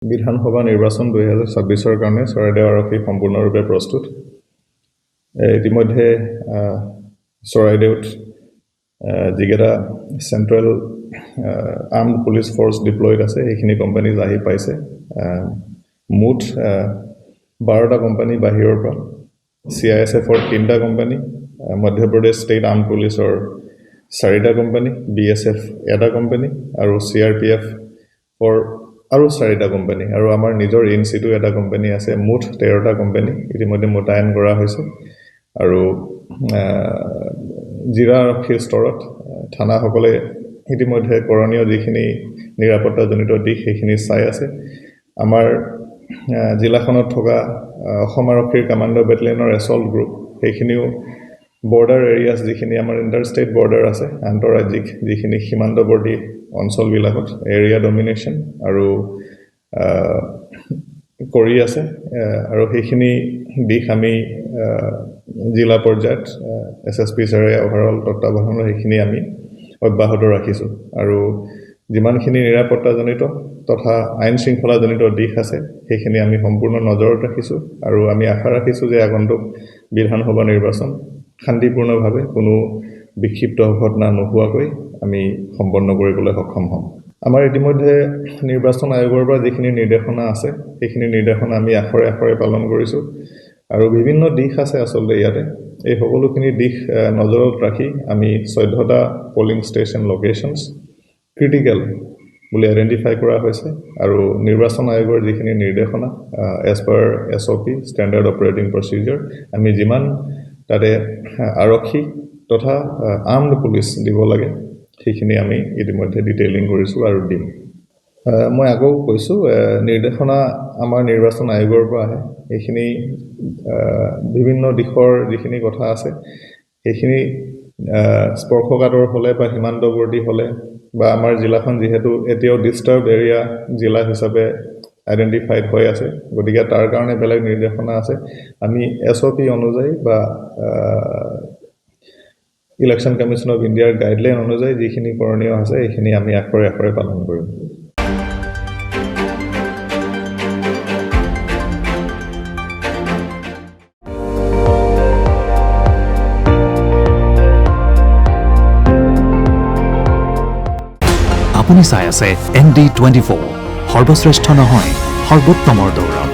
বিধানসভা নিৰ্বাচন 2026 কাৰণে চৰাইদেউ আৰক্ষী সম্পূৰ্ণৰূপে প্ৰস্তুত। ইতিমধ্যে চৰাইদেউত যিকেইটা central armed police force deployed আছে সেইখিনি কোম্পানীজ আহি পাইছে। মুঠ 12টা কোম্পানী বাহিৰৰ পৰা, CISFৰ 3টা কোম্পানী, মধ্যপ্ৰদেশ ষ্টেট আৰ্মড পুলিচৰ 4টা কোম্পানী, BSF 1টা কোম্পানী আৰু CRPFৰ আৰু 4টা কোম্পানী আৰু আমাৰ নিজৰ এনচিটো এটা কোম্পানী আছে। মুঠ 13টা কোম্পানী ইতিমধ্যে মোতায়েন কৰা হৈছে আৰু জিলা আৰক্ষীৰ স্তৰত থানাসকলে ইতিমধ্যে কৰণীয় যিখিনি নিৰাপত্তাজনিত দিশ সেইখিনি চাই আছে। আমাৰ জিলাখনত থকা অসম আৰক্ষীৰ কামাণ্ডো বেটেলিয়নৰ এছল্ট গ্ৰুপ সেইখিনিও বৰ্ডাৰ এৰিয়াছ যিখিনি আমাৰ ইণ্টাৰষ্টেট বৰ্ডাৰ আছে, আন্তঃৰাজ্যিক যিখিনি সীমান্তৱৰ্তী অঞ্চলবিলাকত এৰিয়া ডমিনেশ্যন আৰু কৰি আছে আৰু সেইখিনি দিশ আমি জিলা পৰ্যায়ত SSP ছাৰে অভাৰঅল তত্ত্বাৱধানত সেইখিনি আমি অব্যাহত ৰাখিছোঁ আৰু যিমানখিনি নিৰাপত্তাজনিত তথা আইন শৃংখলাজনিত দিশ আছে সেইখিনি আমি সম্পূৰ্ণ নজৰত ৰাখিছোঁ আৰু আমি আশা ৰাখিছোঁ যে আগন্তুক বিধানসভা নিৰ্বাচন শান্তিপূৰ্ণভাৱে কোনো বিক্ষিপ্ত ঘটনা নোহোৱাকৈ আমি সম্পন্ন কৰিবলৈ সক্ষম হ'ম। আমাৰ ইতিমধ্যে নিৰ্বাচন আয়োগৰ পৰা যিখিনি নিৰ্দেশনা আছে সেইখিনি নিৰ্দেশনা আমি আখৰে আখৰে পালন কৰিছোঁ আৰু বিভিন্ন দিশ আছে আচলতে ইয়াতে। এই সকলোখিনি দিশ নজৰত ৰাখি আমি 14টা পলিং ষ্টেচন লোকেশ্যনছ ক্ৰিটিকেল বুলি আইডেণ্টিফাই কৰা হৈছে আৰু নিৰ্বাচন আয়োগৰ যিখিনি নিৰ্দেশনা as per SOP standard operating procedure আমি যিমান তাতে আৰক্ষী তথা আৰ্মড পুলিচ দিব লাগে সেইখিনি আমি ইতিমধ্যে ডিটেইলিং কৰিছোঁ আৰু দিম। মই আকৌ কৈছোঁ নিৰ্দেশনা আমাৰ নিৰ্বাচন আয়োগৰ পৰা আহে। এইখিনি বিভিন্ন দিশৰ যিখিনি কথা আছে সেইখিনি স্পৰ্শকাতৰ হ'লে বা সীমান্তৱৰ্তী হ'লে বা আমাৰ জিলাখন যিহেতু এতিয়াও ডিষ্টাৰ্ব এৰিয়া জিলা হিচাপে আইডেণ্টিফাইড হৈ আছে, গতিকে তাৰ কাৰণে বেলেগ নিৰ্দেশনা আছে। আমি SOP অনুযায়ী বা ইলেকশ্যন কমিশ্যন অফ ইণ্ডিয়াৰ গাইডলাইন অনুযায়ী যিখিনি কৰণীয় আছে এইখিনি আমি আখৰে আখৰে পালন কৰিম। আপুনি চাই আছে ND24, সৰ্বশ্ৰেষ্ঠ নহয় সৰ্বোত্তমৰ দৌৰ।